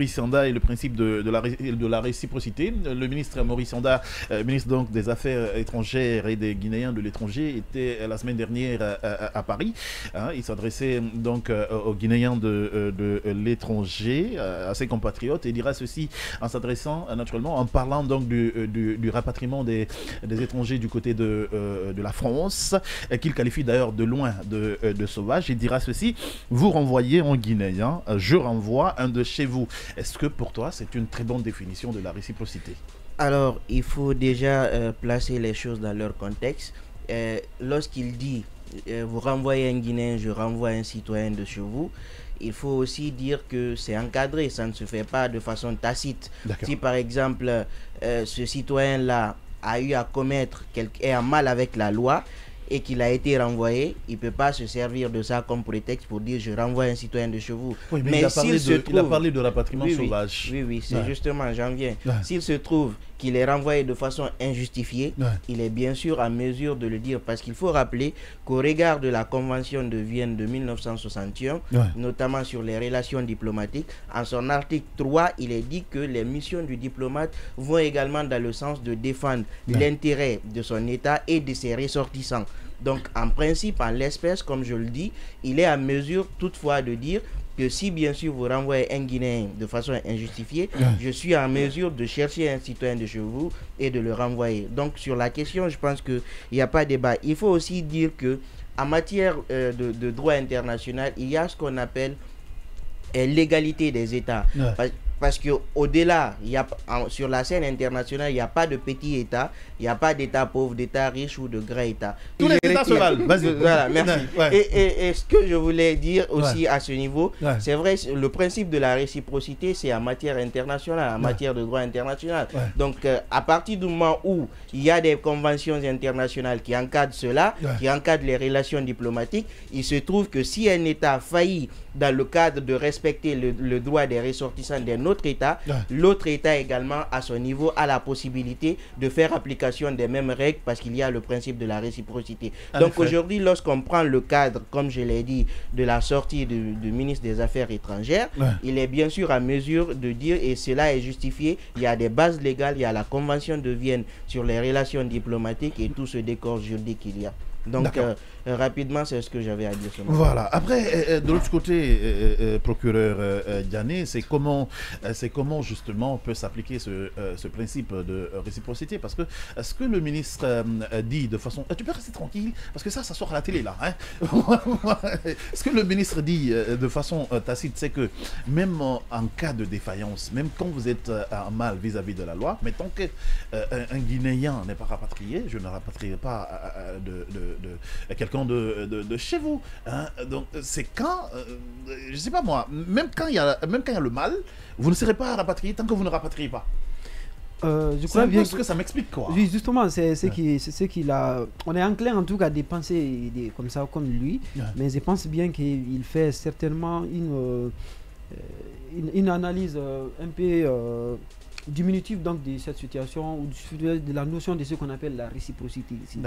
Maurice Sanda et le principe de la réciprocité. Le ministre Maurice Sanda, ministre donc des Affaires étrangères et des Guinéens de l'étranger, était la semaine dernière à Paris. Il s'adressait donc aux Guinéens de l'étranger, à ses compatriotes, et dira ceci en s'adressant naturellement, en parlant donc du rapatriement des étrangers du côté de la France, qu'il qualifie d'ailleurs de loin de sauvage. Il dira ceci: vous renvoyez un Guinéen, je renvoie un de chez vous. Est-ce que pour toi c'est une très bonne définition de la réciprocité? Alors, il faut déjà placer les choses dans leur contexte. Lorsqu'il dit vous renvoyez un Guinéen, je renvoie un citoyen de chez vous, il faut aussi dire que c'est encadré, ça ne se fait pas de façon tacite. Si par exemple ce citoyen-là a eu à commettre est en mal avec la loi et qu'il a été renvoyé, il ne peut pas se servir de ça comme prétexte pour dire je renvoie un citoyen de chez vous. Oui, mais il a parlé de rapatriement sauvage. Oui, c'est justement, j'en viens. S'il se trouve qu'il est renvoyé de façon injustifiée, il est bien sûr en mesure de le dire, parce qu'il faut rappeler qu'au regard de la Convention de Vienne de 1961, notamment sur les relations diplomatiques, en son article 3, il est dit que les missions du diplomate vont également dans le sens de défendre l'intérêt de son État et de ses ressortissants. Donc, en principe, en l'espèce, comme je le dis, il est en mesure toutefois de dire que si bien sûr vous renvoyez un Guinéen de façon injustifiée, je suis en mesure de chercher un citoyen de chez vous et de le renvoyer. Donc sur la question, je pense qu'il n'y a pas de débat. Il faut aussi dire que en matière de droit international, il y a ce qu'on appelle l'égalité des États. Parce qu'au-delà, sur la scène internationale, il n'y a pas de petit État, il n'y a pas d'État pauvre, d'État riche ou de grand État. Tous les États se valent. Voilà, merci. Et ce que je voulais dire aussi à ce niveau, c'est vrai, le principe de la réciprocité, c'est en matière internationale, en matière de droit international. Donc, à partir du moment où il y a des conventions internationales qui encadrent cela, qui encadrent les relations diplomatiques, il se trouve que si un État faillit dans le cadre de respecter le droit des ressortissants d'un autre État, l'autre État également à son niveau a la possibilité de faire application des mêmes règles, parce qu'il y a le principe de la réciprocité. Donc aujourd'hui, lorsqu'on prend le cadre, comme je l'ai dit, de la sortie du ministre des Affaires étrangères, il est bien sûr en mesure de dire, et cela est justifié, il y a des bases légales, il y a la Convention de Vienne sur les relations diplomatiques et tout ce décor juridique qu'il y a. Donc rapidement, c'est ce que j'avais à dire. Voilà. Après, de l'autre côté, procureur Diané, c'est comment justement peut s'appliquer ce principe de réciprocité, parce que ce que le ministre dit de façon... tu peux rester tranquille, parce que ça sort à la télé là. Ce que le ministre dit de façon tacite, c'est que même en cas de défaillance, même quand vous êtes en mal vis-à-vis de la loi, mais tant qu'un Guinéen n'est pas rapatrié, je ne rapatrierai pas de quelqu'un de chez vous. Donc c'est quand, je sais pas moi, même quand il y a le mal, vous ne serez pas rapatrié tant que vous ne rapatriez pas. Je crois bien que ça m'explique quoi. Oui, justement, c'est ce qu'il a. On est enclin en tout cas de penser comme ça, comme lui, mais je pense bien qu'il fait certainement une analyse un peu diminutive donc de cette situation, ou de la notion de ce qu'on appelle la réciprocité ici.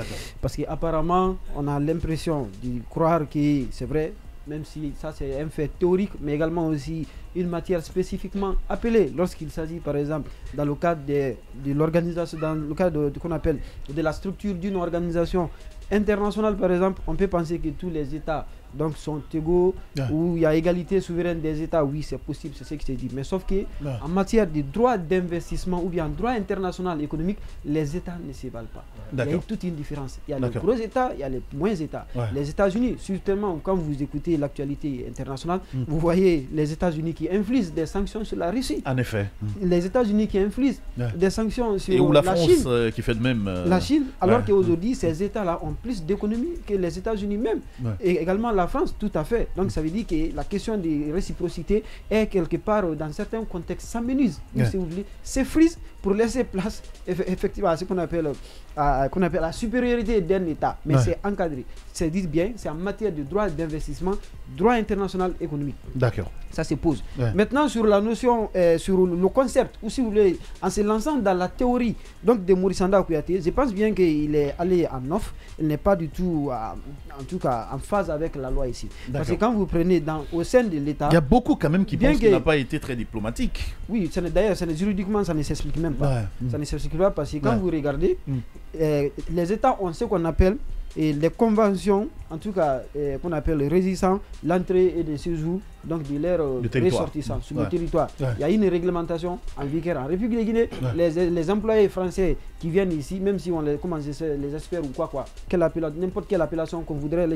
Parce qu'apparemment, on a l'impression de croire que c'est vrai, même si ça c'est un fait théorique, mais également aussi une matière spécifiquement appelée lorsqu'il s'agit par exemple dans le cadre de l'organisation, dans le cadre de qu'on appelle de la structure d'une organisation internationale par exemple, on peut penser que tous les États donc sont égaux, où il y a égalité souveraine des États, oui c'est possible, c'est ce qui s'est dit, mais sauf que en matière de droit d'investissement ou bien droit international économique, les États ne se valent pas. Il y a toute une différence. Il y a les gros États, il y a les moins États. Les États-Unis, justement, quand vous écoutez l'actualité internationale, vous voyez les États-Unis qui infligent des sanctions sur la Russie. En effet. Les États-Unis qui infligent des sanctions sur et où la France Chine, qui fait de même. La Chine, alors qu'aujourd'hui, ces États-là ont plus d'économie que les États-Unis même. Et également la France, tout à fait. Donc ça veut dire que la question de réciprocité est quelque part, dans certains contextes, s'amenuise, si vous voulez, s'effrise pour laisser place effectivement à ce qu'on appelle la supériorité d'un État. Mais c'est encadré. C'est dit bien, c'est en matière de droit d'investissement, droit international économique. D'accord. Ça se pose. Maintenant, sur la notion, sur le concept, ou si vous voulez, en se lançant dans la théorie donc de Maurice Sanda Kouyaté, je pense bien qu'il est allé en off. n'est pas du tout, en tout cas, en phase avec la loi ici. Parce que quand vous prenez au sein de l'État... Il y a beaucoup quand même qui pensent qu'il n'a pas été très diplomatique. Oui, d'ailleurs, juridiquement, ça ne s'explique même pas. Ça ne s'explique pas parce que quand vous regardez, les États ont ce qu'on appelle les conventions, en tout cas, qu'on appelle résistant l'entrée et le séjour donc de leurs ressortissants sur le territoire. Il y a une réglementation en vigueur en République de Guinée. Les employés français qui viennent ici, même si on les espère ou n'importe quelle appellation qu'on voudrait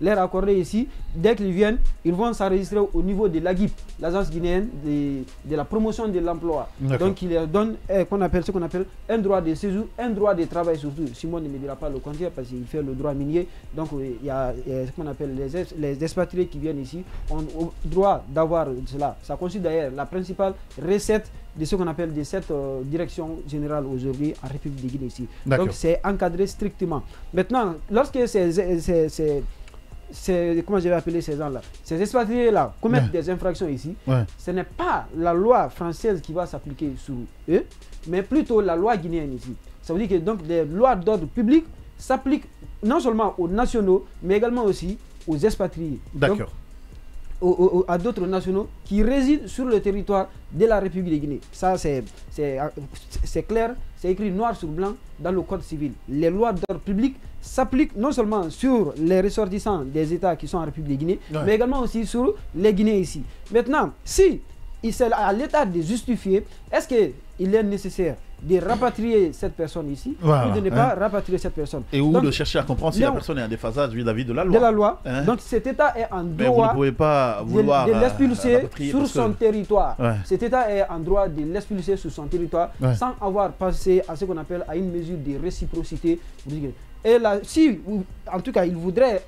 leur accorder ici, dès qu'ils viennent, ils vont s'enregistrer au niveau de l'AGIP, l'agence guinéenne de la promotion de l'emploi. Donc il leur donne ce qu'on appelle un droit de séjour, un droit de travail surtout. Simon ne me dira pas le contraire parce qu'il fait le droit minier. Donc il y a ce qu'on appelle les expatriés qui viennent ici ont droit d'avoir cela. Ça constitue d'ailleurs la principale recette de ce qu'on appelle de cette direction générale aujourd'hui en République de Guinée ici. Donc c'est encadré strictement. Maintenant, lorsque comment je vais appeler ces gens-là, ces expatriés-là commettent des infractions ici, ce n'est pas la loi française qui va s'appliquer sur eux, mais plutôt la loi guinéenne ici. Ça veut dire que donc les lois d'ordre public s'appliquent non seulement aux nationaux, mais également aussi aux expatriés. D'accord. À d'autres nationaux qui résident sur le territoire de la République de Guinée. Ça, c'est clair, c'est écrit noir sur blanc dans le Code civil. Les lois d'ordre public s'appliquent non seulement sur les ressortissants des États qui sont en République de Guinée, mais également aussi sur les Guinéens ici. Maintenant, si c'est à l'État de justifier, est-ce qu'il est nécessaire de rapatrier cette personne ici ou de ne pas rapatrier cette personne. Et de chercher à comprendre si la personne est en déphasage vis-à-vis de la loi. De la loi. Donc cet État est en droit vous ne pouvez pas vouloir de l'expulser sur son territoire. Cet État est en droit de l'expulser sur son territoire sans avoir passé à ce qu'on appelle à une mesure de réciprocité. Et là, si, en tout cas, il voudrait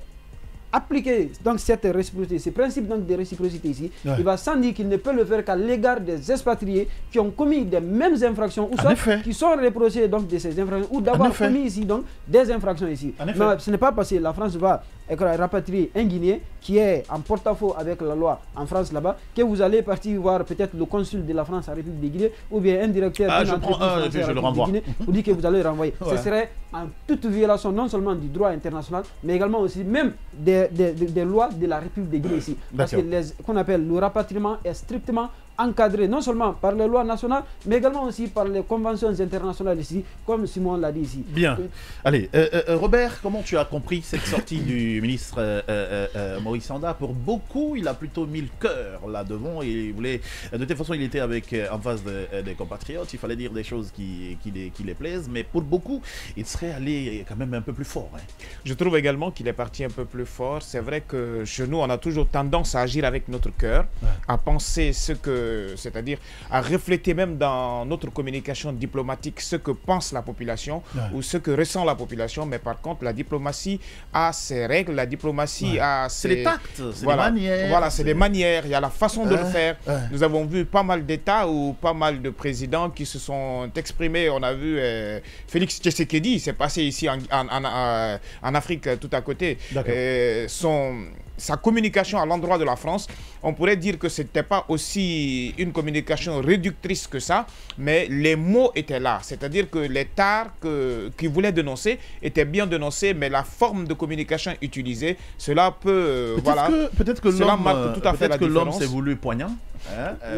appliquer donc cette réciprocité, ce principe donc de réciprocité ici, il va sans dire qu'il ne peut le faire qu'à l'égard des expatriés qui ont commis des mêmes infractions ou soit qui sont reprochés donc de ces infractions ou d'avoir commis ici donc des infractions ici. Mais ce n'est pas parce que la France va rapatrier un Guinéen qui est en porte-à-faux avec la loi en France là-bas que vous allez partir voir peut-être le consul de la France en République de Guinée ou bien un directeur d'une entreprise française en République de Guinée vous dit que vous allez le renvoyer. Ce serait en toute violation non seulement du droit international mais également aussi même des lois de la République de Guinée ici. Parce que qu'on appelle le rapatriement est strictement encadré non seulement par les lois nationales mais également aussi par les conventions internationales ici, comme Simon l'a dit ici. Bien. Allez, Robert, comment tu as compris cette sortie du ministre Maurice Sanda? Pour beaucoup, il a plutôt mis le cœur là devant et il voulait, de toute façon, il était en face des compatriotes, il fallait dire des choses qui les plaisent, mais pour beaucoup, il serait allé quand même un peu plus fort. Je trouve également qu'il est parti un peu plus fort. C'est vrai que chez nous, on a toujours tendance à agir avec notre cœur, à penser c'est-à-dire à refléter même dans notre communication diplomatique ce que pense la population ou ce que ressent la population. Mais par contre, la diplomatie a ses règles, la diplomatie a ses... C'est les tacts, c'est les manières. Voilà, c'est des manières, il y a la façon de le faire. Nous avons vu pas mal d'États ou pas mal de présidents qui se sont exprimés. On a vu Félix Tshisekedi, c'est passé ici en Afrique tout à côté. Sa communication à l'endroit de la France, on pourrait dire que ce n'était pas aussi une communication réductrice que ça, mais les mots étaient là. C'est-à-dire que les tares qu'il voulait dénoncer étaient bien dénoncés, mais la forme de communication utilisée, cela peut... Peut-être que l'homme s'est voulu poignant.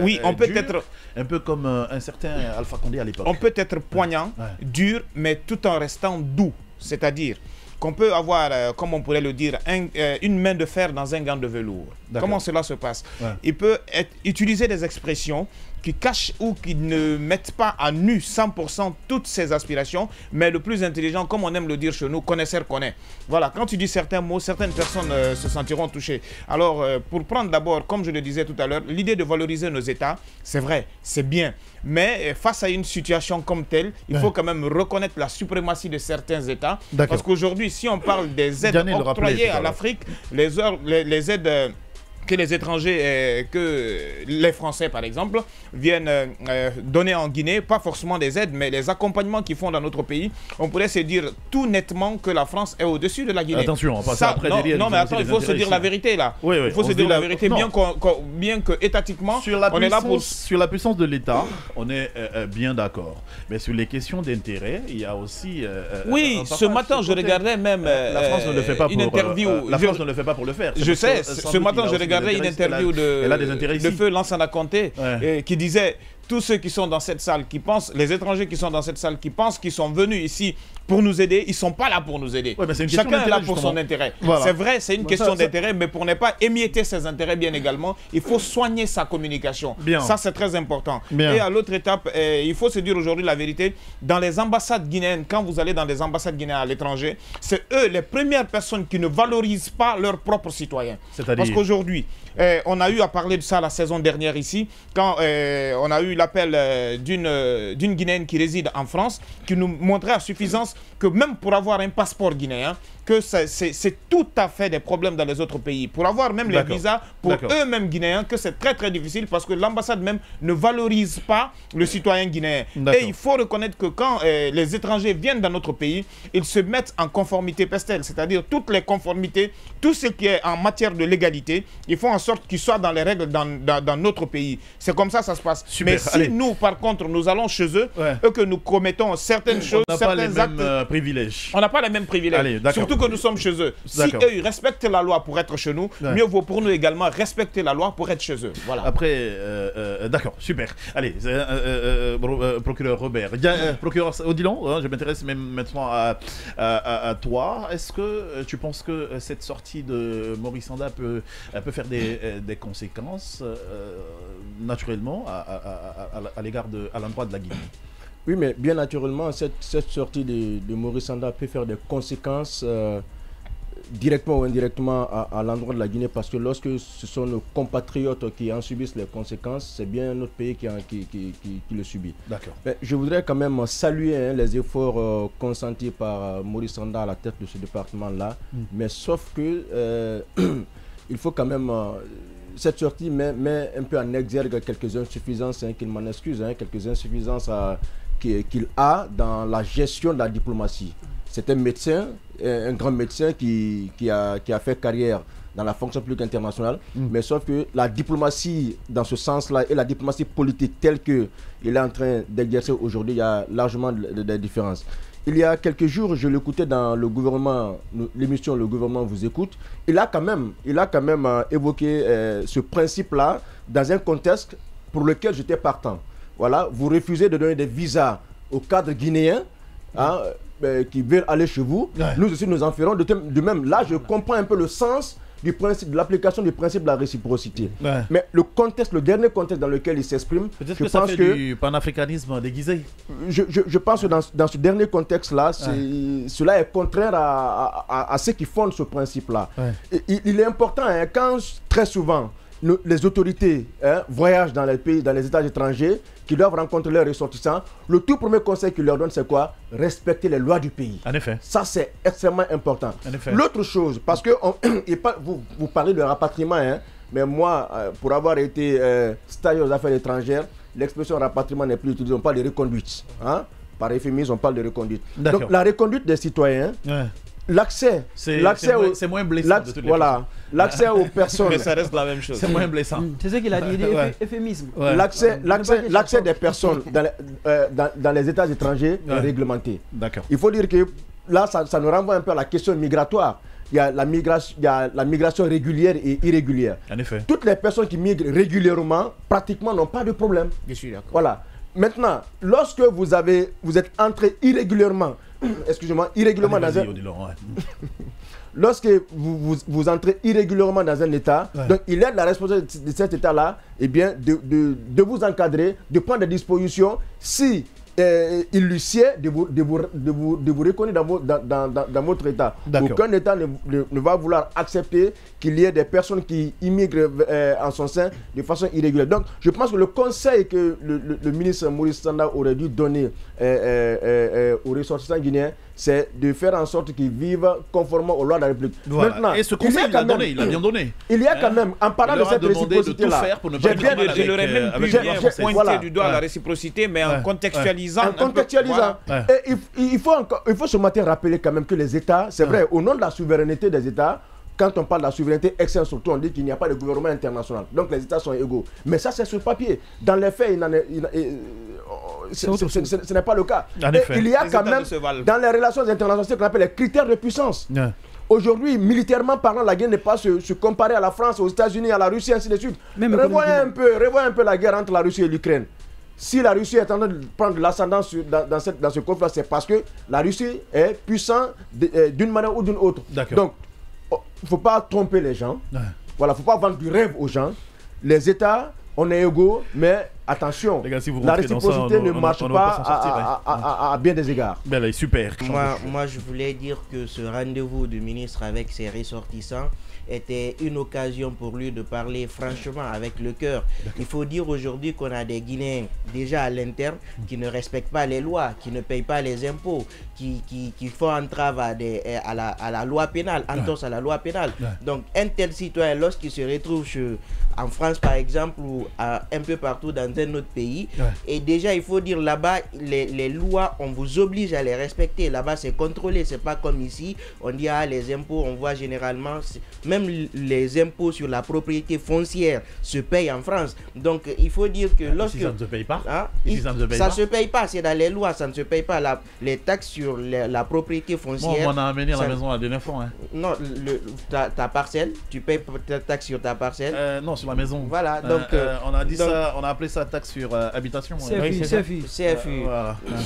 Oui, on peut être... Un peu comme un certain Alpha Condé à l'époque. On peut être poignant, dur, mais tout en restant doux. C'est-à-dire qu'on peut avoir, comme on pourrait le dire, une main de fer dans un gant de velours. Comment cela se passe? Il peut utiliser des expressions qui cachent ou qui ne mettent pas à nu 100% toutes ses aspirations, mais le plus intelligent, comme on aime le dire chez nous, connaisseur connaît. Voilà, quand tu dis certains mots, certaines personnes se sentiront touchées. Alors, pour prendre d'abord, comme je le disais tout à l'heure, l'idée de valoriser nos États, c'est vrai, c'est bien, mais face à une situation comme telle, il faut quand même reconnaître la suprématie de certains États, parce qu'aujourd'hui, si on parle des aides octroyées à l'Afrique, les aides que les étrangers, que les Français par exemple, viennent donner en Guinée, pas forcément des aides, mais les accompagnements qu'ils font dans notre pays, on pourrait se dire tout nettement que la France est au-dessus de la Guinée. Attention, on passe après non, mais attends, il faut se dire la vérité là. Oui, il faut se dire la vérité, bien que étatiquement, on est là pour... Sur la puissance de l'État, on est bien d'accord. Mais sur les questions d'intérêt, il y a aussi... oui, ce matin, je regardais même la France ne le fait pas une interview. La France ne le fait pas pour le faire. Je sais, ce matin, je regardais une interview de Feu Lansana Conté qui disait tous ceux qui sont dans cette salle, qui pensent, les étrangers qui sont dans cette salle, qui pensent qu'ils sont venus ici pour nous aider, ils ne sont pas là pour nous aider. Ouais, chacun est là pour son intérêt. Voilà. C'est vrai, c'est une question d'intérêt, mais pour ne pas émietter ses intérêts bien également, il faut soigner sa communication. Bien. Ça, c'est très important. Bien. Et à l'autre étape, il faut se dire aujourd'hui la vérité, dans les ambassades guinéennes, quand vous allez dans les ambassades guinéennes à l'étranger, c'est eux les premières personnes qui ne valorisent pas leurs propres citoyens. Parce qu'aujourd'hui, on a eu à parler de ça la saison dernière ici, quand on a eu l'appel d'une Guinéenne qui réside en France, qui nous montrait à suffisance que même pour avoir un passeport guinéen, que c'est tout à fait des problèmes dans les autres pays. Pour avoir même les visas pour eux-mêmes guinéens, que c'est très très difficile parce que l'ambassade même ne valorise pas le citoyen guinéen. Et il faut reconnaître que quand les étrangers viennent dans notre pays, ils se mettent en conformité pestel, c'est-à-dire toutes les conformités, tout ce qui est en matière de légalité, ils font en sorte qu'ils soient dans les règles dans notre pays. C'est comme ça se passe. Super. Mais si nous, par contre, nous allons chez eux, et que nous commettons certaines choses, certains actes, privilèges. On n'a pas les mêmes privilèges. Surtout que nous sommes chez eux. Si eux, ils respectent la loi pour être chez nous, mieux vaut pour nous également respecter la loi pour être chez eux. Voilà. Après, d'accord, super. Allez, procureur Robert. Procureur Odilon, je m'intéresse même maintenant à toi. Est-ce que tu penses que cette sortie de Maurice Sanda peut faire des conséquences naturellement à l'endroit de la Guinée? Oui, mais bien naturellement, cette sortie de Maurice Sanda peut faire des conséquences directement ou indirectement à l'endroit de la Guinée, parce que lorsque ce sont nos compatriotes qui en subissent les conséquences, c'est bien notre pays qui le subit. D'accord. Je voudrais quand même saluer les efforts consentis par Maurice Sanda à la tête de ce département-là, mais sauf que il faut quand même... cette sortie met un peu en exergue quelques insuffisances, qu'il m'en excuse, quelques insuffisances qu'il a dans la gestion de la diplomatie. C'est un médecin, un grand médecin qui a fait carrière dans la fonction publique internationale, mais sauf que la diplomatie dans ce sens-là et la diplomatie politique telle qu'il est en train d'exercer aujourd'hui, il y a largement des différences. Il y a quelques jours, je l'écoutais dans le gouvernement, l'émission Le gouvernement vous écoute. Il a quand même évoqué ce principe-là dans un contexte pour lequel j'étais partant. Voilà, vous refusez de donner des visas aux cadres guinéens qui veulent aller chez vous. Ouais. Nous aussi, nous en ferons de même. Là, je comprends un peu le sens du principe, de l'application du principe de la réciprocité. Ouais. Mais le dernier contexte dans lequel il s'exprime, peut-être que ça fait du panafricanisme déguisé. Je pense que dans ce dernier contexte-là, cela est contraire à ce qui fonde ce principe-là. Ouais. Il est important, quand très souvent, les autorités voyagent dans les pays, dans les États étrangers, qui doivent rencontrer leurs ressortissants, le tout premier conseil qu'ils leur donnent, c'est quoi? Respecter les lois du pays. En effet. Ça, c'est extrêmement important. L'autre chose, parce que vous parlez de rapatriement, mais moi, pour avoir été stagiaire aux affaires étrangères, l'expression rapatriement n'est plus utilisée, on parle de reconduite. Par euphémisme, on parle de reconduite. Donc, la reconduite des citoyens, l'accès, c'est moins blessant de toutes les façons. L'accès aux personnes. Mais ça reste la même chose. C'est moins blessant. C'est ce qu'il a dit, euphémisme. L'accès des personnes dans les États étrangers est réglementé. D'accord. Il faut dire que là, ça nous renvoie un peu à la question migratoire. Il y a la migration régulière et irrégulière. En effet. Toutes les personnes qui migrent régulièrement, pratiquement n'ont pas de problème. Je suis d'accord. Voilà. Maintenant, lorsque vous êtes entré irrégulièrement, irrégulièrement dans un... Lorsque vous entrez irrégulièrement dans un État, donc il est de la responsabilité de cet État-là, de vous encadrer, de prendre des dispositions si il lui sied de vous reconnaître dans votre État. Aucun État ne va vouloir accepter qu'il y ait des personnes qui immigrent en son sein de façon irrégulière. Donc, je pense que le conseil que le ministre Maurice Sanda aurait dû donner aux ressortissants guinéens, c'est de faire en sorte qu'ils vivent conformément aux lois de la République. Voilà. Maintenant, et ce conseil, il a bien donné. Il y a quand même, en parlant de cette réciprocité-là, je l'aurais même pu bien pointer du doigt la réciprocité, mais en contextualisant. Et il faut ce matin rappeler quand même que les États, c'est vrai, au nom de la souveraineté des États, quand on parle de la souveraineté externe, surtout, on dit qu'il n'y a pas de gouvernement international. Donc les États sont égaux. Mais ça, c'est sur le papier. Dans les faits, ce n'est pas le cas. Et il y a quand même, dans les relations internationales, ce qu'on appelle les critères de puissance. Aujourd'hui, militairement parlant, la guerre n'est pas se comparer à la France, aux États-Unis, à la Russie, ainsi de suite. Revoyez un peu la guerre entre la Russie et l'Ukraine. Si la Russie est en train de prendre de l'ascendance dans ce conflit, c'est parce que la Russie est puissante d'une manière ou d'une autre. Donc, il ne faut pas tromper les gens. Voilà, il ne faut pas vendre du rêve aux gens. Les États, on est égaux, mais attention, les gars, si la réciprocité ne marche pas à bien des égards. Ben là, super. Moi, je voulais dire que ce rendez-vous du ministre avec ses ressortissants était une occasion pour lui de parler franchement avec le cœur. Il faut dire aujourd'hui qu'on a des Guinéens déjà à l'interne qui ne respectent pas les lois, qui ne payent pas les impôts, qui font entrave à la loi pénale, entorse à la loi pénale. Donc un tel citoyen, lorsqu'il se retrouve en France par exemple ou un peu partout dans un autre pays, et déjà il faut dire là-bas, les lois, on vous oblige à les respecter. Là-bas c'est contrôlé, c'est pas comme ici, on dit les impôts, on voit généralement, même les impôts sur la propriété foncière se payent en France. Donc il faut dire que lorsque... ça ne se paye pas, ça ne se paye pas, c'est dans les lois, ça ne se paye pas. Les taxes sur la propriété foncière... Moi, on m'a amené à la maison la dernière fois. Non, ta parcelle, tu payes ta taxe sur ta parcelle. Non, sur la maison. Voilà, donc... on a dit ça, on a appelé ça taxe sur habitation. CFU.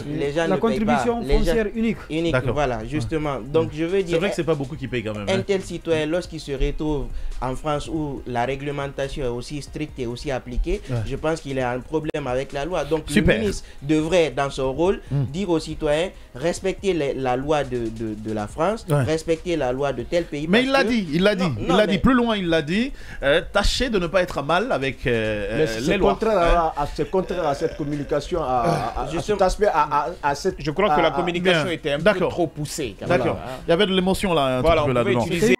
Les gens la contribution foncière unique. Unique, voilà, justement. Donc je veux dire... C'est vrai que c'est pas beaucoup qui payent quand même. Un tel citoyen, lorsqu'il se retrouve en France où la réglementation est aussi stricte et aussi appliquée, je pense qu'il a un problème avec la loi. Donc le ministre devrait, dans son rôle, dire aux citoyens, respecter la loi de la France, respecter la loi de tel pays. Mais il l'a dit, il l'a dit. Plus loin, il l'a dit. Tâchez de ne pas être mal avec les lois. C'est contraire à cette communication, à cet aspect, à cette... Je crois que la communication était un peu trop poussée. D'accord. Il y avait de l'émotion là. Voilà, on pouvait utiliser